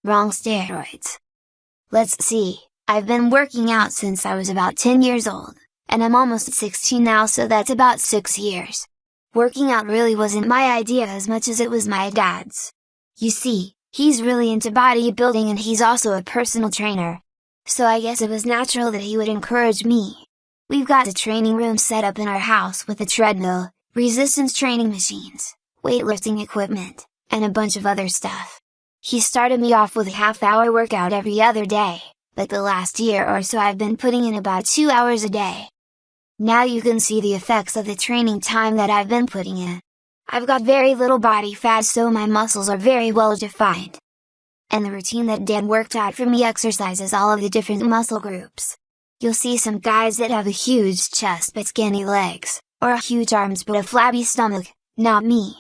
Wrong steroids. Let's see, I've been working out since I was about 10 years old, and I'm almost 16 now, so that's about 6 years. Working out really wasn't my idea as much as it was my dad's. You see, he's really into bodybuilding and he's also a personal trainer. So I guess it was natural that he would encourage me. We've got a training room set up in our house with a treadmill, resistance training machines, weightlifting equipment, and a bunch of other stuff. He started me off with a half-hour workout every other day, but the last year or so I've been putting in about 2 hours a day. Now you can see the effects of the training time that I've been putting in. I've got very little body fat, so my muscles are very well defined. And the routine that Dad worked out for me exercises all of the different muscle groups. You'll see some guys that have a huge chest but skinny legs, or huge arms but a flabby stomach. Not me.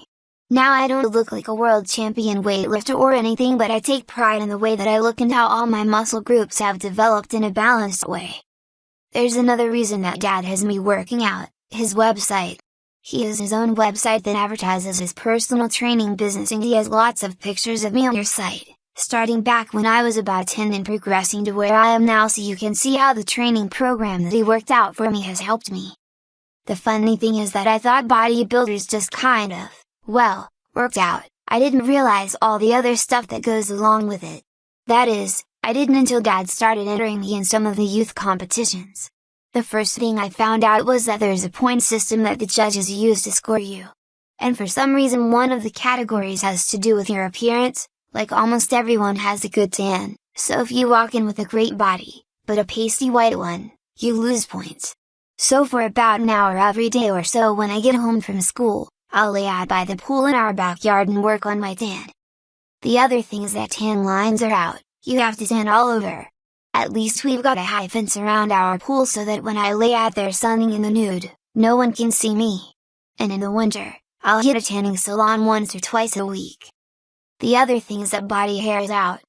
Now I don't look like a world champion weightlifter or anything, but I take pride in the way that I look and how all my muscle groups have developed in a balanced way. There's another reason that Dad has me working out, his website. He has his own website that advertises his personal training business, and he has lots of pictures of me on your site, starting back when I was about 10 and progressing to where I am now, so you can see how the training program that he worked out for me has helped me. The funny thing is that I thought bodybuilders just kind of, well, worked out. I didn't realize all the other stuff that goes along with it. That is, I didn't until Dad started entering me in some of the youth competitions. The first thing I found out was that there's a point system that the judges use to score you. And for some reason one of the categories has to do with your appearance. Like almost everyone has a good tan, so if you walk in with a great body, but a pasty white one, you lose points. So for about an hour every day or so when I get home from school, I'll lay out by the pool in our backyard and work on my tan. The other thing is that tan lines are out, you have to tan all over. At least we've got a high fence around our pool so that when I lay out there sunning in the nude, no one can see me. And in the winter, I'll hit a tanning salon once or twice a week. The other thing is that body hair is out.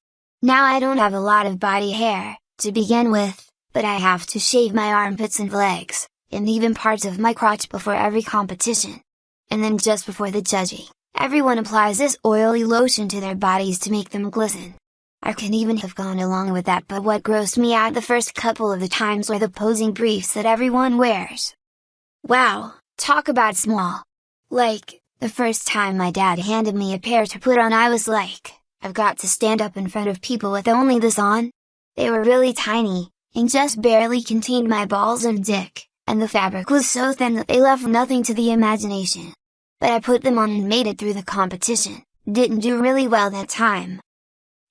Now I don't have a lot of body hair, to begin with, but I have to shave my armpits and legs, and even parts of my crotch before every competition. And then just before the judging, everyone applies this oily lotion to their bodies to make them glisten. I can even have gone along with that, but what grossed me out the first couple of the times were the posing briefs that everyone wears. Wow, talk about small. Like, the first time my dad handed me a pair to put on, I was like, I've got to stand up in front of people with only this on? They were really tiny, and just barely contained my balls and dick, and the fabric was so thin that they left nothing to the imagination. But I put them on and made it through the competition. Didn't do really well that time.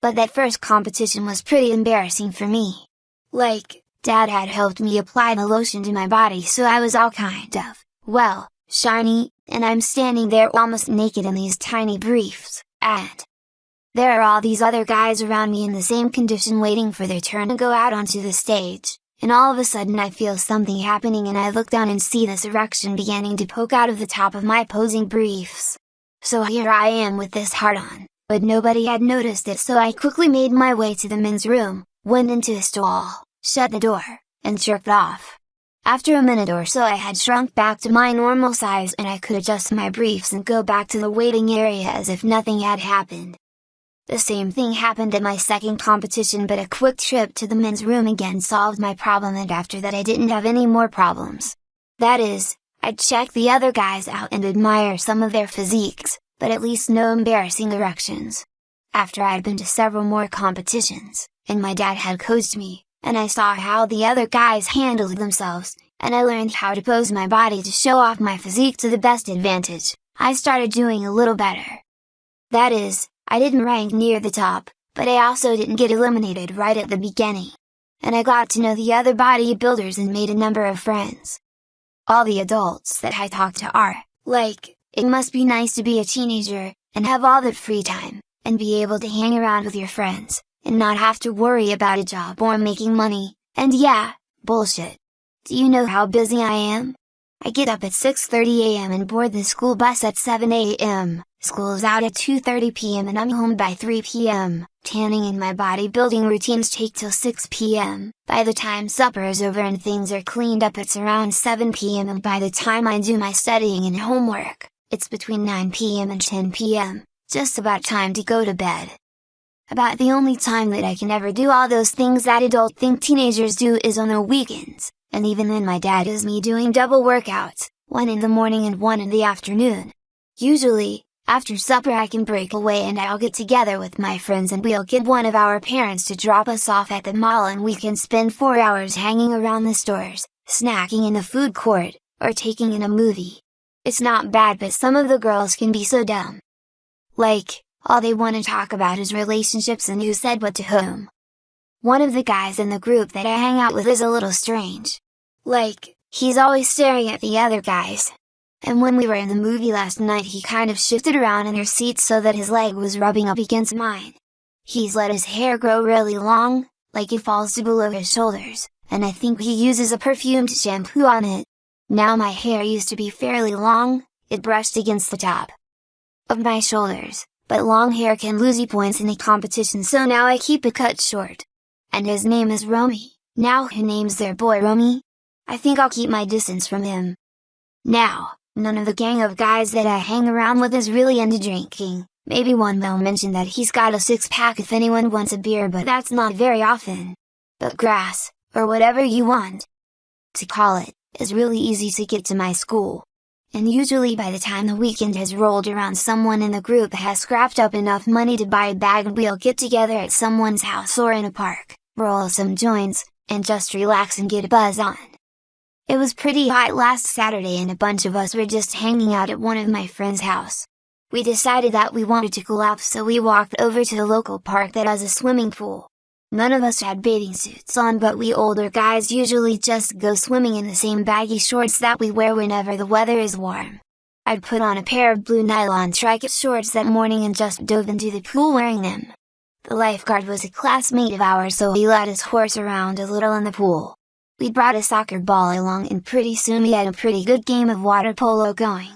But that first competition was pretty embarrassing for me. Like, Dad had helped me apply the lotion to my body, so I was all kind of, well, shiny, and I'm standing there almost naked in these tiny briefs, and there are all these other guys around me in the same condition waiting for their turn to go out onto the stage, and all of a sudden I feel something happening and I look down and see this erection beginning to poke out of the top of my posing briefs. So here I am with this hard on, but nobody had noticed it, so I quickly made my way to the men's room, went into a stall, shut the door, and jerked off. After a minute or so I had shrunk back to my normal size and I could adjust my briefs and go back to the waiting area as if nothing had happened. The same thing happened at my second competition, but a quick trip to the men's room again solved my problem, and after that I didn't have any more problems. That is, I'd check the other guys out and admire some of their physiques, but at least no embarrassing erections. After I'd been to several more competitions, and my dad had coached me, and I saw how the other guys handled themselves, and I learned how to pose my body to show off my physique to the best advantage, I started doing a little better. That is, I didn't rank near the top, but I also didn't get eliminated right at the beginning. And I got to know the other bodybuilders and made a number of friends. All the adults that I talk to are, like, it must be nice to be a teenager, and have all that free time, and be able to hang around with your friends, and not have to worry about a job or making money, and yeah, bullshit. Do you know how busy I am? I get up at 6:30 a.m. and board the school bus at 7 a.m., school's out at 2:30 p.m. and I'm home by 3 p.m., tanning and my bodybuilding routines take till 6 p.m., by the time supper is over and things are cleaned up it's around 7 p.m. and by the time I do my studying and homework, it's between 9 p.m. and 10 p.m., just about time to go to bed. About the only time that I can ever do all those things that adults think teenagers do is on the weekends, and even then my dad has me doing double workouts, one in the morning and one in the afternoon. Usually, after supper I can break away and I'll get together with my friends and we'll get one of our parents to drop us off at the mall and we can spend 4 hours hanging around the stores, snacking in the food court, or taking in a movie. It's not bad, but some of the girls can be so dumb. Like, all they want to talk about is relationships and who said what to whom. One of the guys in the group that I hang out with is a little strange. Like, he's always staring at the other guys. And when we were in the movie last night he kind of shifted around in his seat so that his leg was rubbing up against mine. He's let his hair grow really long, like it falls to below his shoulders, and I think he uses a perfumed shampoo on it. Now my hair used to be fairly long, it brushed against the top of my shoulders, but long hair can lose you points in a competition, so now I keep it cut short. And his name is Romy. Now who names their boy Romy? I think I'll keep my distance from him. Now, none of the gang of guys that I hang around with is really into drinking. Maybe one will mention that he's got a 6-pack if anyone wants a beer, but that's not very often. But grass, or whatever you want to call it, is really easy to get to my school. And usually by the time the weekend has rolled around someone in the group has scrapped up enough money to buy a bag and we'll get together at someone's house or in a park, roll some joints, and just relax and get a buzz on. It was pretty hot last Saturday and a bunch of us were just hanging out at one of my friend's house. We decided that we wanted to cool off, so we walked over to the local park that has a swimming pool. None of us had bathing suits on, but we older guys usually just go swimming in the same baggy shorts that we wear whenever the weather is warm. I'd put on a pair of blue nylon tri-kit shorts that morning and just dove into the pool wearing them. The lifeguard was a classmate of ours, so he let us horse around a little in the pool. We brought a soccer ball along and pretty soon we had a pretty good game of water polo going.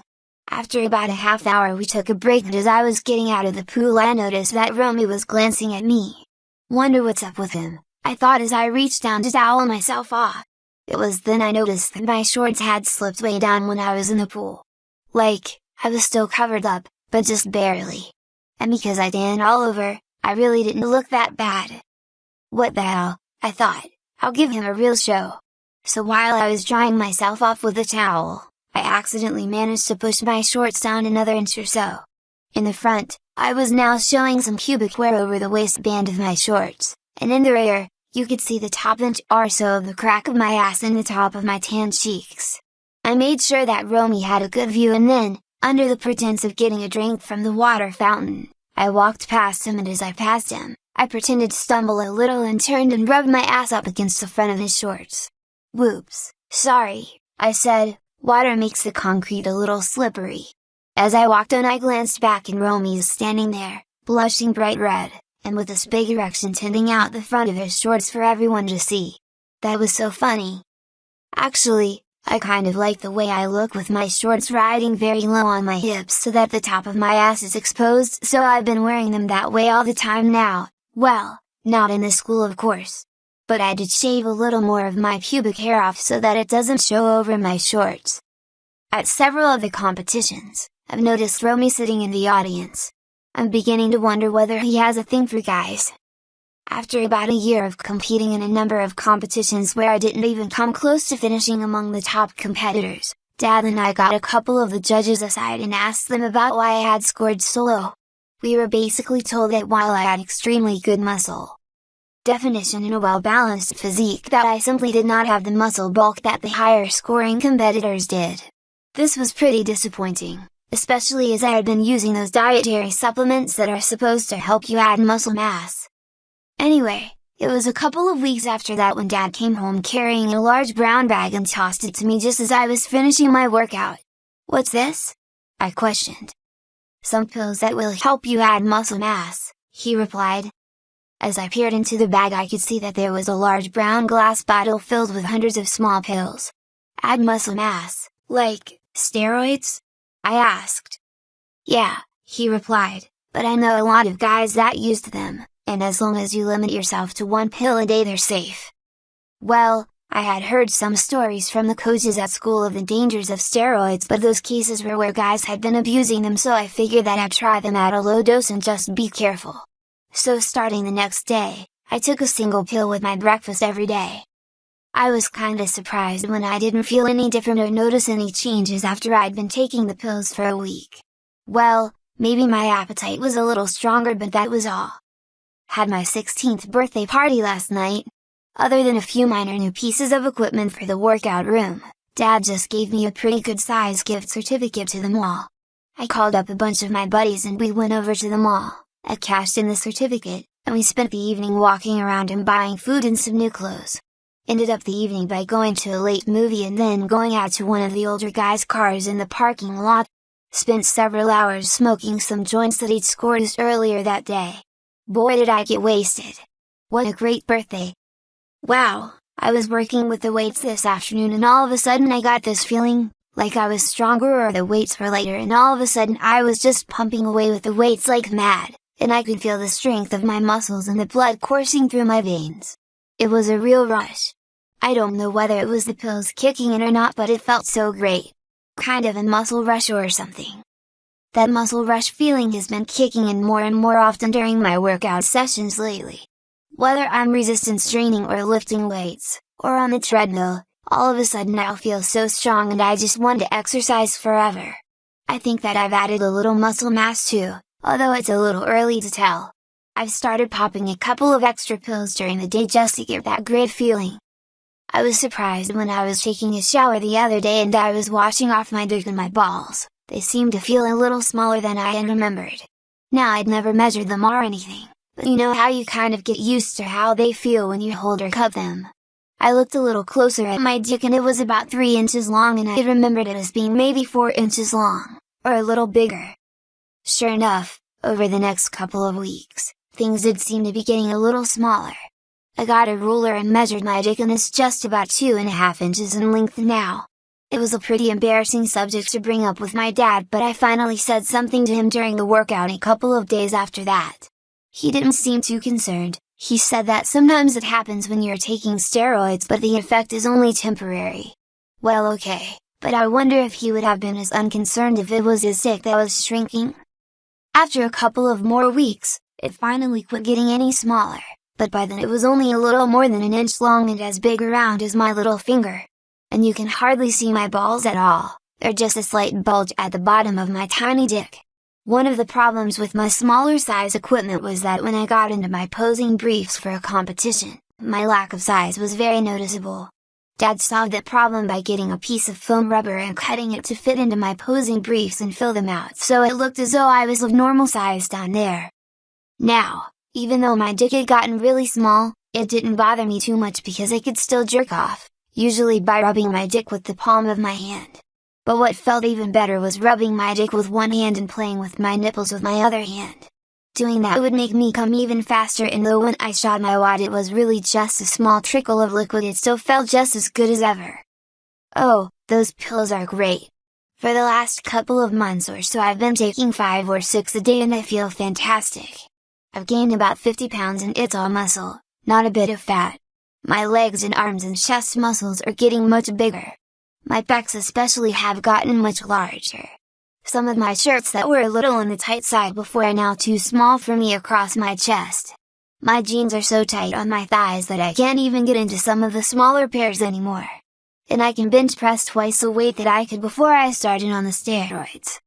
After about a half hour we took a break, and as I was getting out of the pool I noticed that Romy was glancing at me. Wonder what's up with him, I thought as I reached down to towel myself off. It was then I noticed that my shorts had slipped way down when I was in the pool. Like, I was still covered up, but just barely. And because I tan all over, I really didn't look that bad. What the hell, I thought, I'll give him a real show. So while I was drying myself off with a towel, I accidentally managed to push my shorts down another inch or so. In the front, I was now showing some pubic hair over the waistband of my shorts, and in the rear, you could see the top inch or so of the crack of my ass and the top of my tan cheeks. I made sure that Romy had a good view, and then, under the pretense of getting a drink from the water fountain, I walked past him, and as I passed him, I pretended to stumble a little and turned and rubbed my ass up against the front of his shorts. "Whoops, sorry," I said, "water makes the concrete a little slippery." As I walked on I glanced back and Romy is standing there, blushing bright red, and with this big erection tending out the front of his shorts for everyone to see. That was so funny. Actually, I kind of like the way I look with my shorts riding very low on my hips so that the top of my ass is exposed, so I've been wearing them that way all the time now. Well, not in the school of course. But I did shave a little more of my pubic hair off so that it doesn't show over my shorts. At several of the competitions, I've noticed Romy sitting in the audience. I'm beginning to wonder whether he has a thing for guys. After about a year of competing in a number of competitions where I didn't even come close to finishing among the top competitors, Dad and I got a couple of the judges aside and asked them about why I had scored so low. We were basically told that while I had extremely good muscle definition and a well-balanced physique, that I simply did not have the muscle bulk that the higher scoring competitors did. This was pretty disappointing, especially as I had been using those dietary supplements that are supposed to help you add muscle mass. Anyway, it was a couple of weeks after that when Dad came home carrying a large brown bag and tossed it to me just as I was finishing my workout. "What's this?" I questioned. "Some pills that will help you add muscle mass," he replied. As I peered into the bag I could see that there was a large brown glass bottle filled with hundreds of small pills. "Add muscle mass, like steroids?" I asked. "Yeah," he replied, "but I know a lot of guys that used them, and as long as you limit yourself to one pill a day they're safe." Well, I had heard some stories from the coaches at school of the dangers of steroids, but those cases were where guys had been abusing them, so I figured that I'd try them at a low dose and just be careful. So starting the next day, I took a single pill with my breakfast every day. I was kinda surprised when I didn't feel any different or notice any changes after I'd been taking the pills for a week. Well, maybe my appetite was a little stronger, but that was all. Had my 16th birthday party last night. Other than a few minor new pieces of equipment for the workout room, Dad just gave me a pretty good size gift certificate to the mall. I called up a bunch of my buddies and we went over to the mall. I cashed in the certificate, and we spent the evening walking around and buying food and some new clothes. Ended up the evening by going to a late movie and then going out to one of the older guys' cars in the parking lot. Spent several hours smoking some joints that he'd scored us earlier that day. Boy, did I get wasted! What a great birthday! Wow, I was working with the weights this afternoon and all of a sudden I got this feeling, like I was stronger or the weights were lighter, and all of a sudden I was just pumping away with the weights like mad, and I could feel the strength of my muscles and the blood coursing through my veins. It was a real rush. I don't know whether it was the pills kicking in or not, but it felt so great. Kind of a muscle rush or something. That muscle rush feeling has been kicking in more and more often during my workout sessions lately. Whether I'm resistance training or lifting weights, or on the treadmill, all of a sudden I'll feel so strong and I just want to exercise forever. I think that I've added a little muscle mass too, although it's a little early to tell. I've started popping a couple of extra pills during the day just to get that great feeling. I was surprised when I was taking a shower the other day and I was washing off my dick and my balls. They seemed to feel a little smaller than I had remembered. Now I'd never measured them or anything, but you know how you kind of get used to how they feel when you hold or cup them. I looked a little closer at my dick and it was about 3 inches long, and I remembered it as being maybe 4 inches long, or a little bigger. Sure enough, over the next couple of weeks, things did seem to be getting a little smaller. I got a ruler and measured my dick and it's just about 2.5 inches in length now. It was a pretty embarrassing subject to bring up with my dad, but I finally said something to him during the workout a couple of days after that. He didn't seem too concerned. He said that sometimes it happens when you're taking steroids, but the effect is only temporary. Well, okay, but I wonder if he would have been as unconcerned if it was his dick that was shrinking. After a couple of more weeks, it finally quit getting any smaller, but by then it was only a little more than 1 inch long and as big around as my little finger. And you can hardly see my balls at all, they're just a slight bulge at the bottom of my tiny dick. One of the problems with my smaller size equipment was that when I got into my posing briefs for a competition, my lack of size was very noticeable. Dad solved that problem by getting a piece of foam rubber and cutting it to fit into my posing briefs and fill them out so it looked as though I was of normal size down there. Now, even though my dick had gotten really small, it didn't bother me too much because I could still jerk off, usually by rubbing my dick with the palm of my hand. But what felt even better was rubbing my dick with one hand and playing with my nipples with my other hand. Doing that would make me come even faster, and though when I shot my wad it was really just a small trickle of liquid, it still felt just as good as ever. Oh, those pills are great! For the last couple of months or so I've been taking 5 or 6 a day and I feel fantastic. I've gained about 50 pounds and it's all muscle, not a bit of fat. My legs and arms and chest muscles are getting much bigger. My pecs especially have gotten much larger. Some of my shirts that were a little on the tight side before are now too small for me across my chest. My jeans are so tight on my thighs that I can't even get into some of the smaller pairs anymore. And I can bench press twice the weight that I could before I started on the steroids.